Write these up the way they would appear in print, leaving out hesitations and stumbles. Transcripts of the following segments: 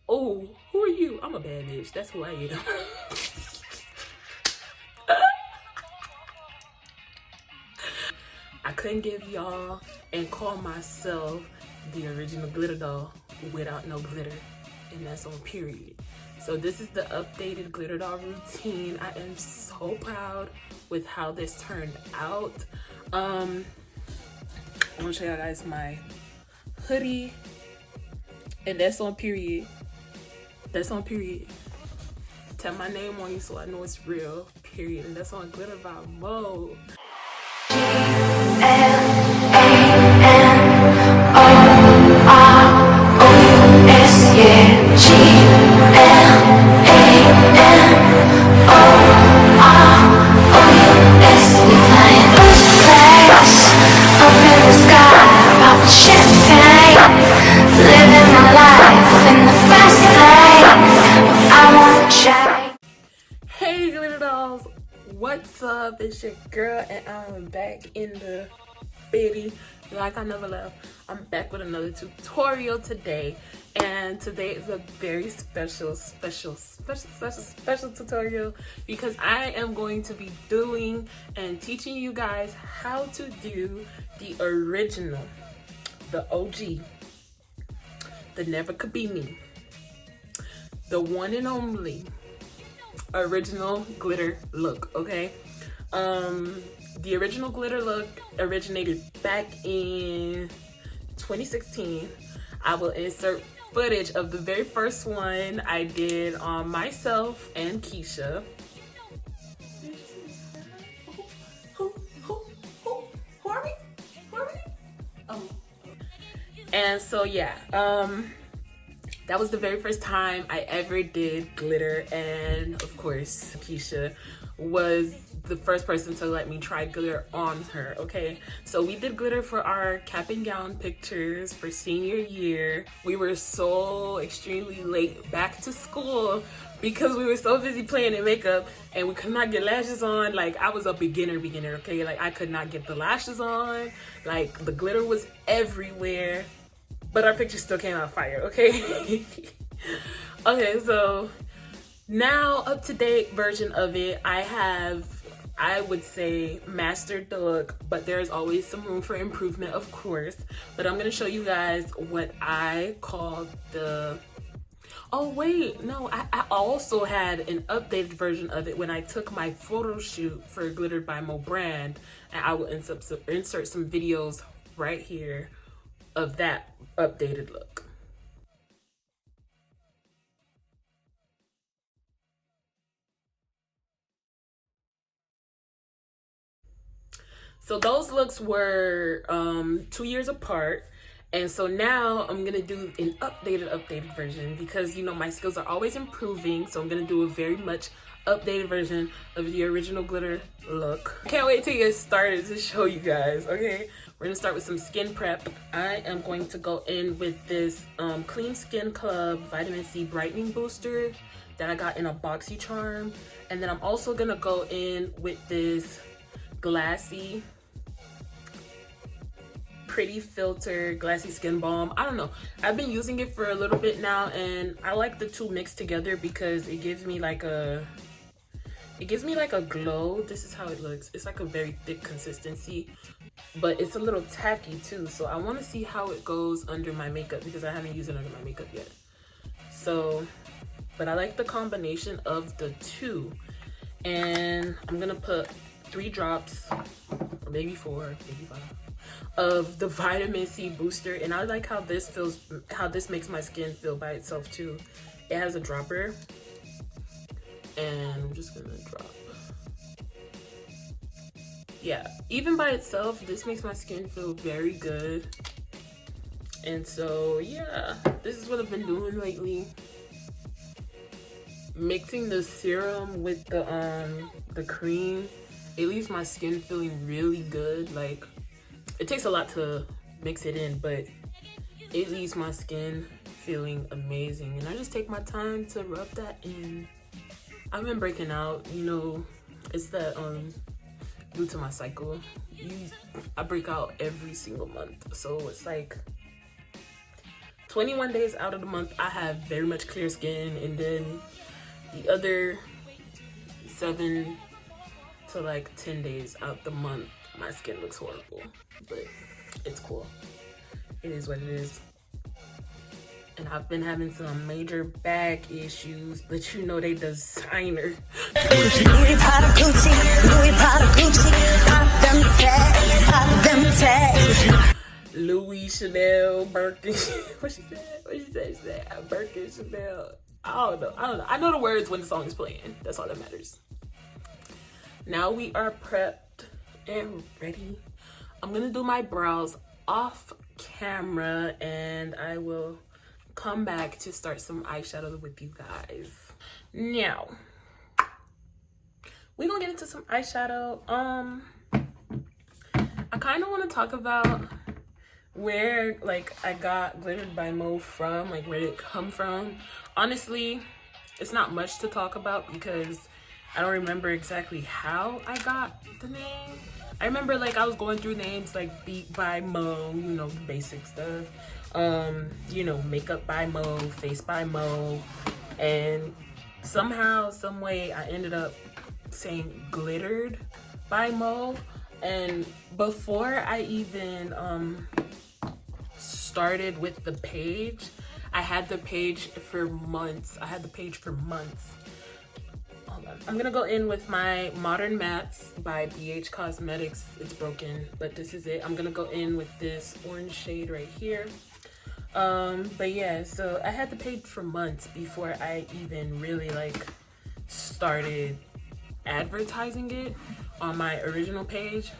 Oh, who are you? I'm a bad bitch. That's who I am. I couldn't give y'all and call myself the original glitter doll without no glitter, and that's on period. So this is the updated glitter doll routine. I am so proud with how this turned out. I'm gonna show you guys my hoodie, and that's on period. That's on period. Tell my name on you so I know it's real, period. And that's on GlitteredByMo. Hey glitter dolls, what's up? It's your girl and I'm back in the bitty like I never left. I'm back with another tutorial today, and today is a very special tutorial because I am going to be doing and teaching you guys how to do the original, the OG, the never could be me, the one and only original glitter look. Okay, the original glitter look originated back in 2016. I will insert footage of the very first one I did on myself and Keisha. Who are we? And so yeah, that was the very first time I ever did glitter, and of course Keisha was the first person to let me try glitter on her. Okay, so we did glitter for our cap and gown pictures for senior year. We were so extremely late back to school because we were so busy playing in makeup and we could not get lashes on. Like, I was a beginner, okay? Like, I could not get the lashes on. Like, the glitter was everywhere, but our picture still came out fire, okay? Okay, so now up to date version of it, I would say mastered the look, but there's always some room for improvement, of course. But I'm gonna show you guys what I call the, oh wait, no, I also had an updated version of it when I took my photo shoot for GlitteredByMo brand, and I will insert some videos right here of that updated look. So those looks were 2 years apart, and so now I'm gonna do an updated version because, you know, my skills are always improving. So I'm gonna do a very much updated version of the original glitter look. Can't wait to get started to show you guys. Okay, we're gonna start with some skin prep. I am going to go in with this Clean Skin Club Vitamin C Brightening Booster that I got in a boxy charm, and then I'm also gonna go in with this Glassy Pretty Filter Glassy Skin Balm. I don't know, I've been using it for a little bit now, and I like the two mixed together because it gives me like a glow. This is how it looks. It's like a very thick consistency, but it's a little tacky too. So I want to see how it goes under my makeup because I haven't used it under my makeup yet. So, but I like the combination of the two, and I'm gonna put 3 drops, or maybe 4, maybe 5, of the vitamin C booster. And I like how this feels, how this makes my skin feel by itself too. It has a dropper, and I'm just gonna drop. Yeah, even by itself, this makes my skin feel very good. And so yeah, this is what I've been doing lately, mixing the serum with the cream. It leaves my skin feeling really good. Like, it takes a lot to mix it in, but it leaves my skin feeling amazing. And I just take my time to rub that in. I've been breaking out, you know, it's that due to my cycle, I break out every single month. So it's like 21 days out of the month, I have very much clear skin, and then the other 7 to like 10 days out the month, my skin looks horrible, but it's cool. It is what it is. And I've been having some major back issues, but you know they designer. Louis Prada Gucci, Louis Prada Gucci, pop them tags, pop them tags. Louis, Chanel, Birkin. What she said? She said Birkin, Chanel. I don't know. I know the words when the song is playing. That's all that matters. Now we are prepped and ready. I'm gonna do my brows off camera, and I will come back to start some eyeshadow with you guys. Now, we're gonna get into some eyeshadow. I kind of want to talk about where like I got GlitteredByMo from, like where did it come from. Honestly, it's not much to talk about because I don't remember exactly how I got the name. I remember like I was going through names like Beat by Mo, you know, the basic stuff. You know, makeup by Mo, face by Mo, and somehow, some way I ended up saying glittered by Mo. And before I even started with the page, I had the page for months. Hold on. I'm gonna go in with my Modern Mattes by BH Cosmetics. It's broken, but this is it. I'm gonna go in with this orange shade right here. But yeah, so I had the page for months before I even really like started advertising it on my original page.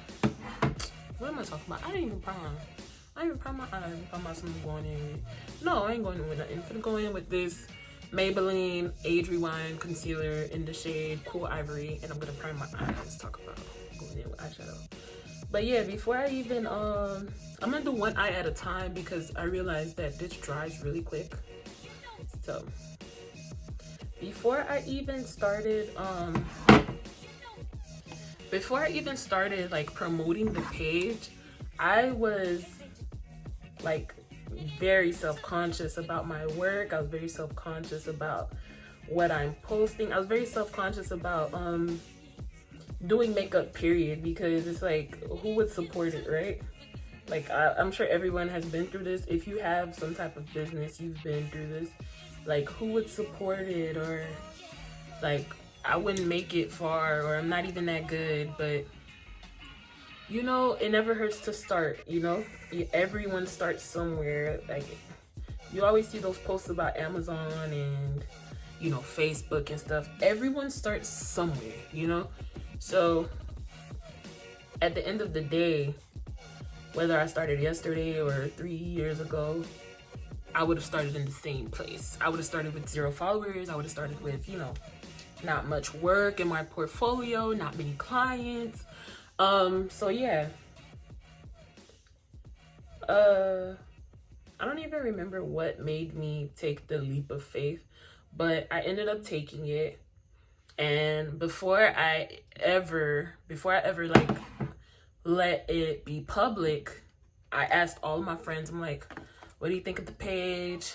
What am I talking about? I didn't even prime my eyes. I'm talking about something going in with. No, I ain't going in with nothing. I'm gonna go in with this Maybelline Age Rewind concealer in the shade Cool Ivory, and I'm gonna prime my eyes. Talk about going in with eyeshadow. But yeah, before I even I'm gonna do one eye at a time because I realized that this dries really quick. So before I even started like promoting the page, I was like very self-conscious about my work. I was very self-conscious about what I'm posting. I was very self-conscious about doing makeup, period, because it's like, who would support it, right? Like I'm sure everyone has been through this. If you have some type of business, you've been through this. Like, who would support it? Or like, I wouldn't make it far, or I'm not even that good. But you know, it never hurts to start. You know, everyone starts somewhere. Like, you always see those posts about Amazon and, you know, Facebook and stuff. Everyone starts somewhere, you know. So at the end of the day, whether I started yesterday or 3 years ago, I would have started in the same place. I would have started with 0 followers. I would have started with, you know, not much work in my portfolio, not many clients. So yeah. I don't even remember what made me take the leap of faith, but I ended up taking it. And before I ever like let it be public, I asked all of my friends, I'm like, what do you think of the page?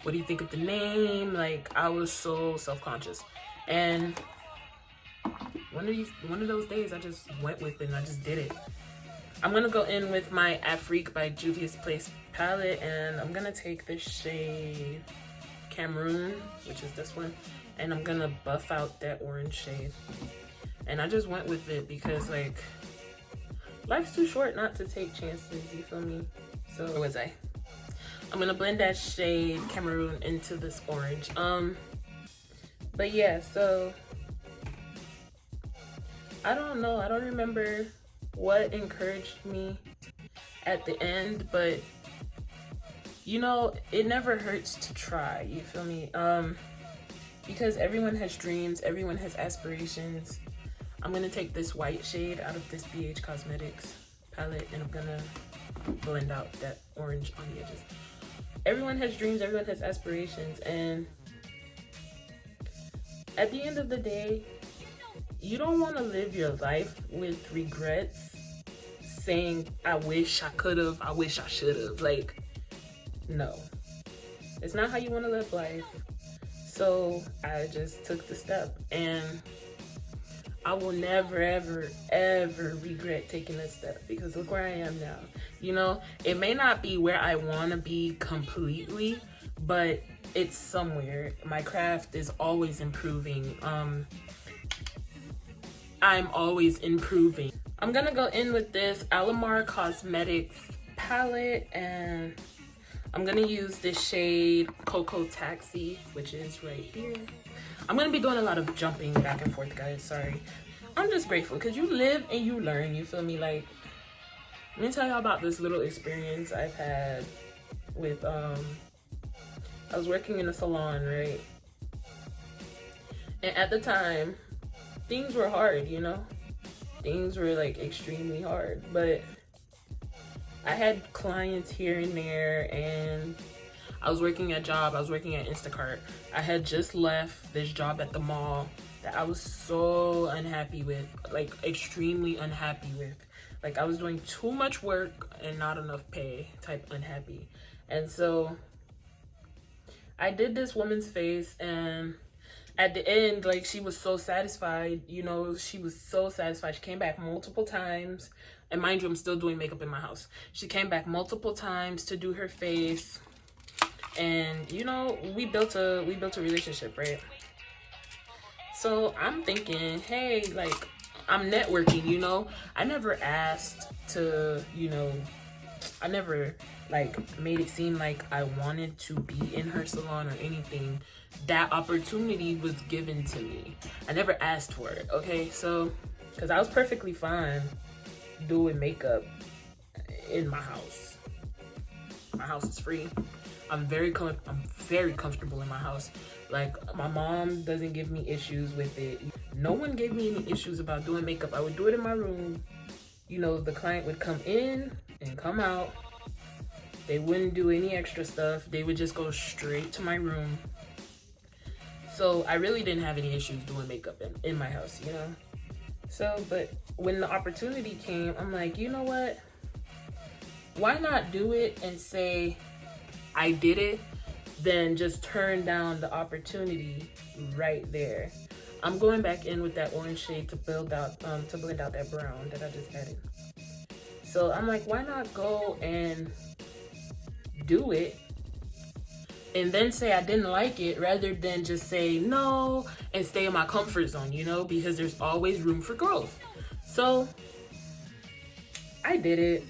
What do you think of the name? Like, I was so self-conscious. And one of those days I just went with it and I just did it. I'm gonna go in with my Afrique by Juvia's Place palette, and I'm gonna take this shade Cameroon, which is this one, and I'm gonna buff out that orange shade. And I just went with it because, like, life's too short not to take chances, you feel me? So where was I? I'm gonna blend that shade Cameroon into this orange. But yeah, so I don't know, I don't remember what encouraged me at the end, but you know, it never hurts to try, you feel me? Because everyone has dreams, everyone has aspirations. I'm gonna take this white shade out of this BH Cosmetics palette, and I'm gonna blend out that orange on the edges. Everyone has dreams, everyone has aspirations, and at the end of the day, you don't want to live your life with regrets, saying, I wish I could have, I wish I should have. Like, no. It's not how you want to live life. So I just took the step, and I will never, ever, ever regret taking this step, because look where I am now. You know, it may not be where I want to be completely, but it's somewhere. My craft is always improving. I'm always improving. I'm gonna go in with this Alamar Cosmetics palette, and I'm gonna use this shade Cocoa Taxi, which is right here. I'm gonna be doing a lot of jumping back and forth, guys, sorry. I'm just grateful, because you live and you learn, you feel me? Like, let me tell y'all about this little experience I've had with, I was working in a salon, right? And at the time, things were hard, you know? Things were like extremely hard, but I had clients here and there, and I was working at Instacart. I had just left this job at the mall that I was so unhappy with, like extremely unhappy with. Like, I was doing too much work and not enough pay type unhappy. And so I did this woman's face, and at the end, like, she was so satisfied, you know, she was so satisfied. She came back multiple times, and mind you, I'm still doing makeup in my house. She came back multiple times to do her face, and you know, we built a relationship, right? So I'm thinking, hey, like, I'm networking, you know. I never asked to, you know, I never like made it seem like I wanted to be in her salon or anything. That opportunity was given to me. I never asked for it, okay? So, because I was perfectly fine doing makeup in my house. My house is free. I'm very comfortable in my house. Like, my mom doesn't give me issues with it. No one gave me any issues about doing makeup. I would do it in my room. You know, the client would come in and come out. They wouldn't do any extra stuff. They would just go straight to my room. So I really didn't have any issues doing makeup in my house, you know? So, but when the opportunity came, I'm like, you know what? Why not do it and say I did it, then just turn down the opportunity right there. I'm going back in with that orange shade to blend out that brown that I just added. So I'm like, why not go and do it and then say I didn't like it, rather than just say no and stay in my comfort zone, you know, because there's always room for growth. So I did it.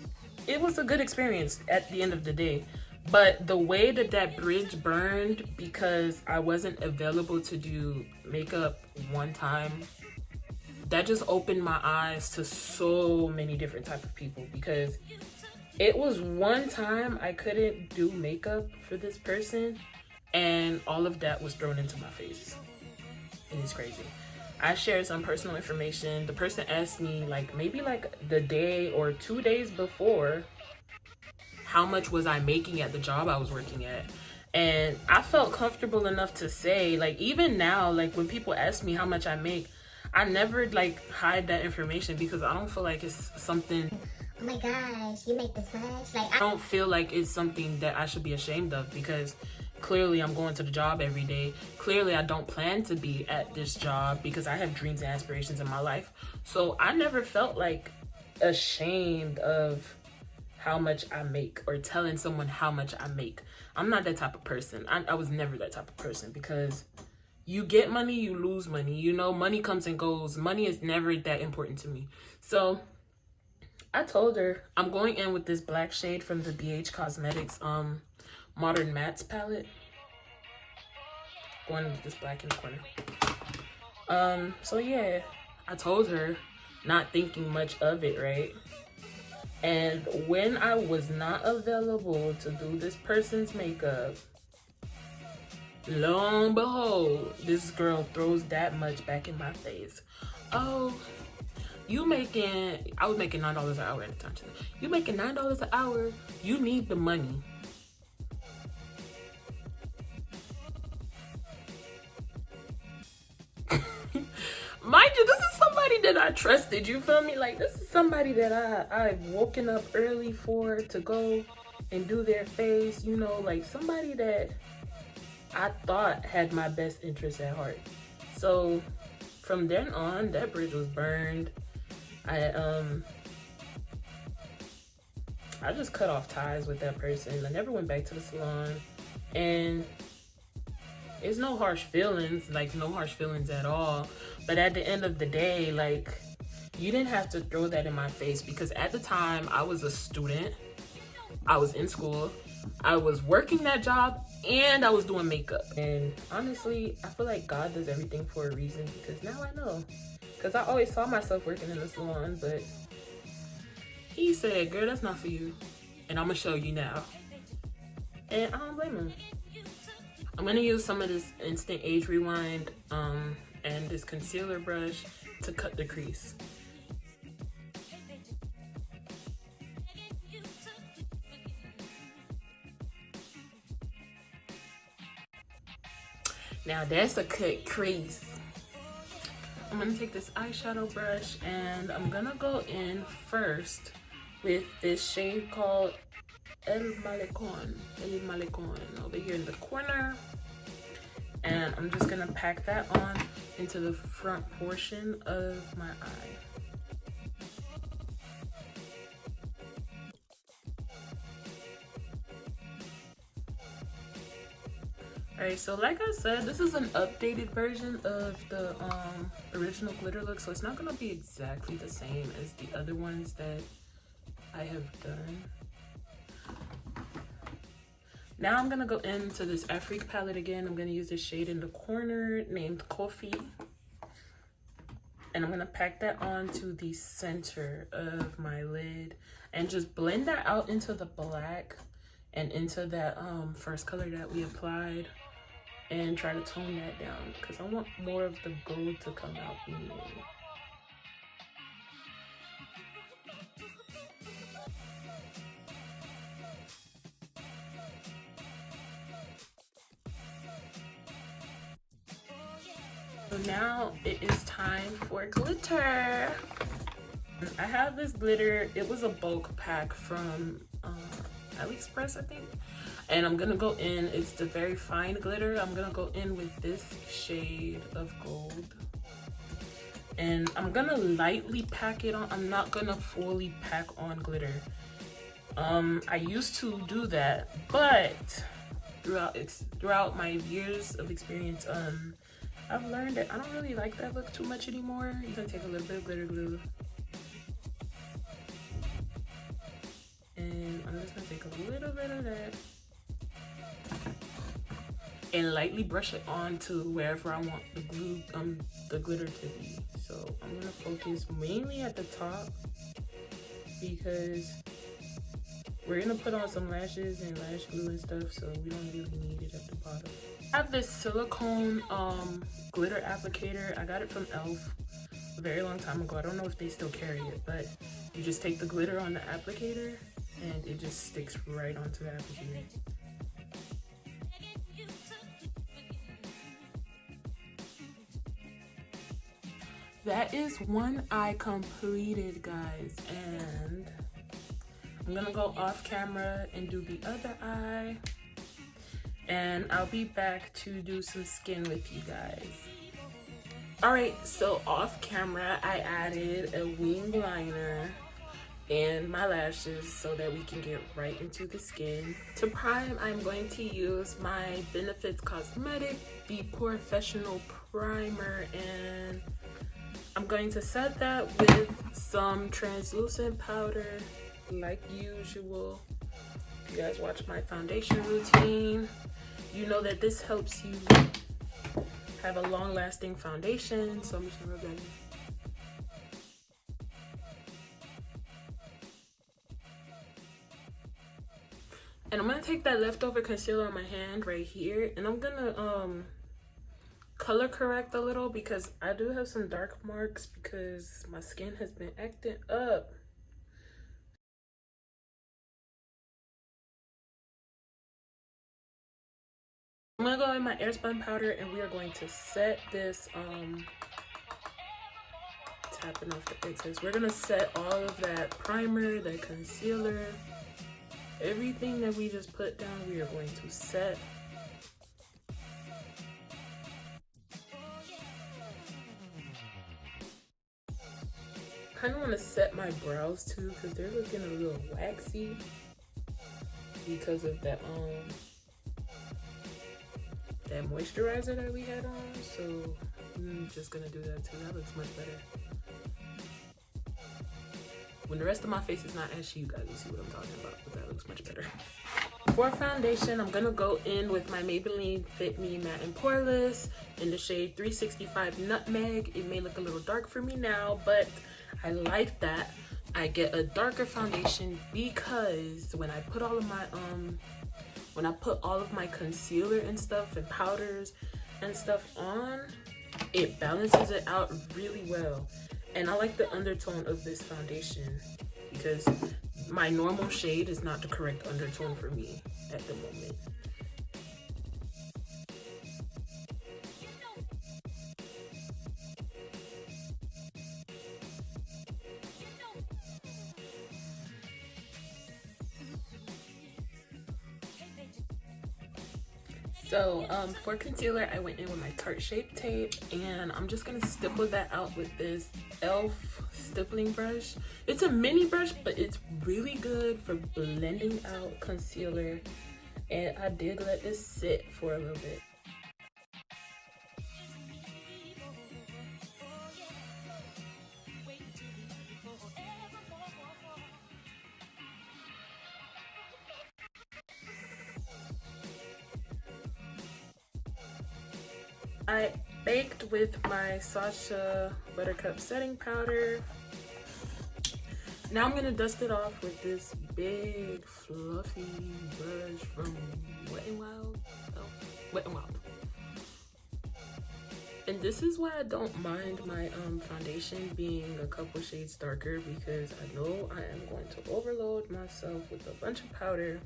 It was a good experience at the end of the day. But the way that bridge burned, because I wasn't available to do makeup one time, that just opened my eyes to so many different type of people. Because it was one time I couldn't do makeup for this person, and all of that was thrown into my face. And it's crazy. I shared some personal information. The person asked me, like, maybe like the day or 2 days before, how much was I making at the job I was working at. And I felt comfortable enough to say, like, even now, like, when people ask me how much I make, I never like hide that information, because I don't feel like it's something, oh my gosh, you make this much? Like, I don't feel like it's something that I should be ashamed of, because clearly I'm going to the job every day. Clearly I don't plan to be at this job, because I have dreams and aspirations in my life. So I never felt like ashamed of how much I make or telling someone how much I make. I'm not that type of person. I was never that type of person, because you get money, you lose money. You know, money comes and goes. Money is never that important to me. So I told her I'm going in with this black shade from the BH Cosmetics Modern Mattes palette. Going with this black in the corner. So yeah, I told her, not thinking much of it, right? And when I was not available to do this person's makeup, lo and behold, this girl throws that much back in my face. Oh, I was making $9 an hour at the time. You making $9 an hour, you need the money. Mind you, this is somebody that I trusted, you feel me? Like, this is somebody that I've woken up early for to go and do their face, you know, like somebody that I thought had my best interest at heart. So from then on, that bridge was burned. I just cut off ties with that person. I never went back to the salon, and it's no harsh feelings, like no harsh feelings at all. But at the end of the day, like, you didn't have to throw that in my face, because at the time I was a student, I was in school, I was working that job, and I was doing makeup. And honestly, I feel like God does everything for a reason, because now I know. Because I always saw myself working in the salon, but he said, girl, that's not for you. And I'm gonna show you now. And I don't blame him. I'm gonna use some of this Instant Age Rewind and this concealer brush to cut the crease. Now that's a cut crease. I'm gonna take this eyeshadow brush and I'm gonna go in first with this shade called El Malecon over here in the corner. And I'm just gonna pack that on into the front portion of my eye. Alright, so like I said, this is an updated version of the original glitter look, so it's not gonna be exactly the same as the other ones that I have done. Now I'm gonna go into this Afrique palette again. I'm gonna use this shade in the corner named Coffee. And I'm gonna pack that onto the center of my lid and just blend that out into the black and into that first color that we applied, and try to tone that down because I want more of the gold to come out anyway. So now it is time for glitter. I have this glitter. It was a bulk pack from AliExpress, I think. And I'm gonna go in, it's the very fine glitter. I'm gonna go in with this shade of gold. And I'm gonna lightly pack it on. I'm not gonna fully pack on glitter. I used to do that, but throughout my years of experience, I've learned that I don't really like that look too much anymore. You can take a little bit of glitter glue. And I'm just gonna take a little bit of that and lightly brush it onto wherever I want the glue, the glitter to be. So I'm gonna focus mainly at the top because we're gonna put on some lashes and lash glue and stuff, so we don't really need it at the bottom. I have this silicone glitter applicator. I got it from e.l.f. a very long time ago. I don't know if they still carry it, but you just take the glitter on the applicator and it just sticks right onto the applicator. That is one eye completed, guys, and I'm gonna go off camera and do the other eye, and I'll be back to do some skin with you guys. All right, so off camera I added a wing liner and my lashes so that we can get right into the skin. To prime, I'm going to use my Benefits Cosmetic The Professional Primer, and I'm going to set that with some translucent powder like usual. If you guys watch my foundation routine, you know that this helps you have a long-lasting foundation. So I'm just gonna rub that in. And I'm gonna take that leftover concealer on my hand right here, and I'm gonna color correct a little because I do have some dark marks because my skin has been acting up. I'm gonna go in my airspun powder and we are going to set this, tapping off the excess. We're gonna set all of that primer, the concealer, everything that we just put down, we are going to set kind of want to set my brows too because they're looking a little waxy because of that moisturizer that we had on. So I'm just gonna do that too. That looks much better. When the rest of my face is not ashy, you guys will see what I'm talking about, but that looks much better. For foundation, I'm gonna go in with my Maybelline Fit Me Matte and Poreless in the shade 365 Nutmeg. It may look a little dark for me now, but I like that. I get a darker foundation because when I put all of my concealer and stuff and powders and stuff on, it balances it out really well. And I like the undertone of this foundation because my normal shade is not the correct undertone for me at the moment. So for concealer, I went in with my Tarte Shape Tape, and I'm just gonna stipple that out with this e.l.f. stippling brush. It's a mini brush, but it's really good for blending out concealer, and I did let this sit for a little bit. I baked with my Sacha Buttercup setting powder. Now I'm gonna dust it off with this big fluffy brush from Wet n Wild. Oh, Wet n Wild. And this is why I don't mind my foundation being a couple shades darker, because I know I am going to overload myself with a bunch of powder.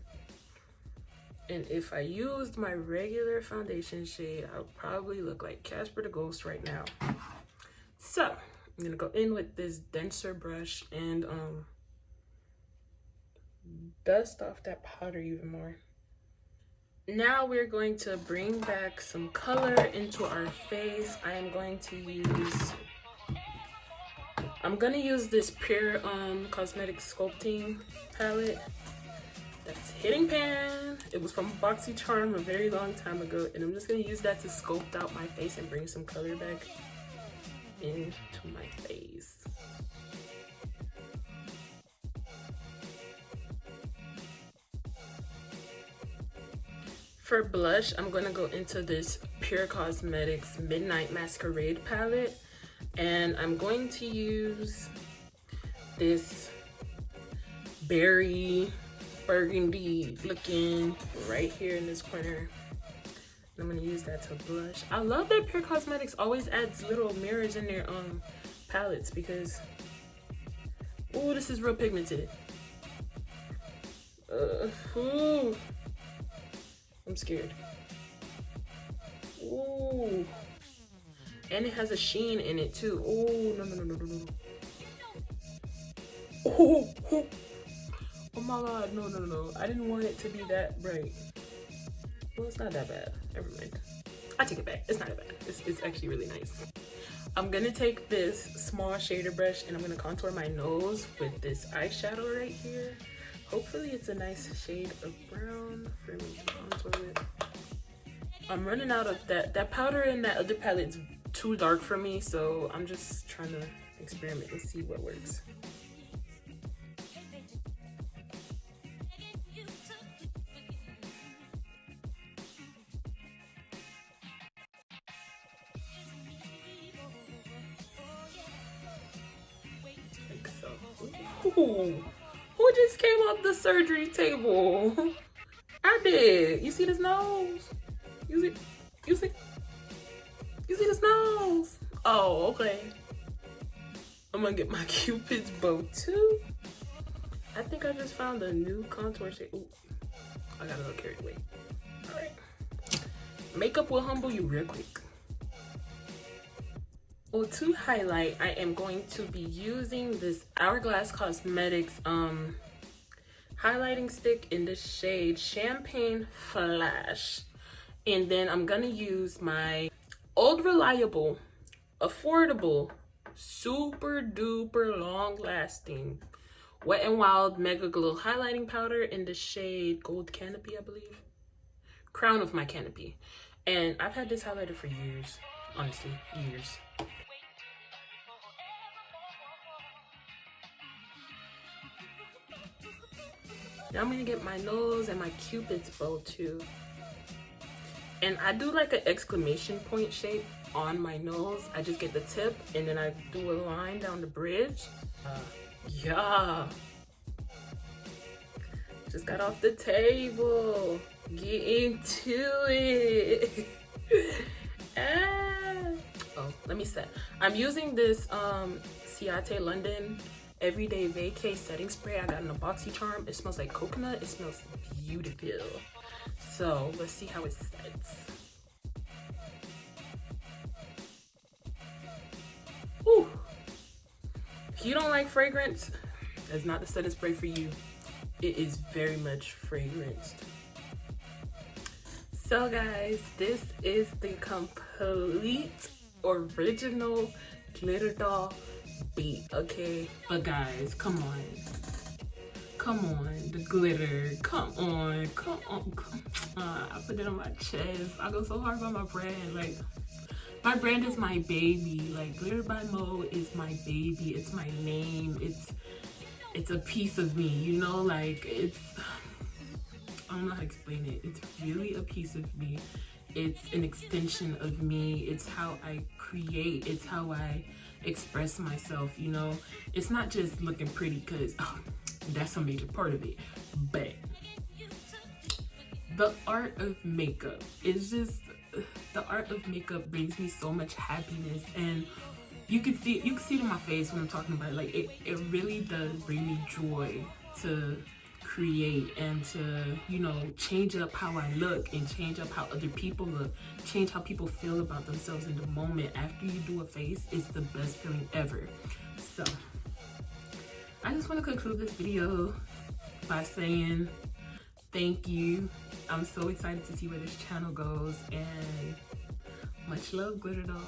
And if I used my regular foundation shade, I would probably look like Casper the Ghost right now. So I'm gonna go in with this denser brush and dust off that powder even more. Now we're going to bring back some color into our face. I'm gonna use this Pure Cosmetic Sculpting palette. That's Hitting Pan. It was from BoxyCharm a very long time ago, and I'm just gonna use that to sculpt out my face and bring some color back into my face. For blush, I'm gonna go into this Pure Cosmetics Midnight Masquerade palette, and I'm going to use this berry burgundy looking right here in this corner. I'm gonna use that to blush. I love that Pure Cosmetics always adds little mirrors in their palettes, because oh, this is real pigmented. Ooh, I'm scared. Ooh, and it has a sheen in it too. Oh, no. Oh. Oh my god, no. I didn't want it to be that bright. Well, it's not that bad. Never mind. I take it back. It's not that bad. It's actually really nice. I'm gonna take this small shader brush and I'm gonna contour my nose with this eyeshadow right here. Hopefully it's a nice shade of brown for me to contour with. I'm running out of that powder in that other palette's too dark for me, so I'm just trying to experiment and see what works. Ooh, who just came off the surgery table? I did. You see this nose? You see this nose? Oh, okay. I'm gonna get my Cupid's bow too. I think I just found a new contour shade. Ooh, I got a little carried away. All right. Makeup will humble you real quick. Well, to highlight, I am going to be using this Hourglass Cosmetics highlighting stick in the shade Champagne Flash. And then I'm gonna use my old reliable, affordable super duper long lasting Wet n Wild Mega Glow highlighting powder in the shade Gold Canopy, I believe. Crown of my canopy. And I've had this highlighter for years, honestly, years. Now I'm gonna get my nose and my Cupid's bow too. And I do like an exclamation point shape on my nose. I just get the tip and then I do a line down the bridge. Yeah. Just got off the table. Get into it. Oh, let me set. I'm using this Ciate London Everyday Vacay setting spray I got in a BoxyCharm. It smells like coconut. It smells beautiful. So let's see how it sets. Whew. If you don't like fragrance, that's not the setting spray for you. It is very much fragranced. So guys, this is the complete original GlitterDoll beat, okay? But guys, come on, the glitter, come on. I put it on my chest. I go so hard by my brand. Like, my brand is my baby. Like, GlitteredByMo is my baby. It's my name. It's a piece of me, you know? Like, it's, I don't know how to explain it. It's really a piece of me. It's an extension of me. It's how I create. It's how I express myself, you know? It's not just looking pretty, because that's a major part of it, but the art of makeup is just, the art of makeup brings me so much happiness, and you can see it in my face when I'm talking about it. Like, it really does bring me joy to create and to, you know, change up how I look and change up how other people look, change how people feel about themselves in the moment. After you do a face, it's the best feeling ever. So I just want to conclude this video by saying thank you. I'm so excited to see where this channel goes, and much love, GlitterDolls.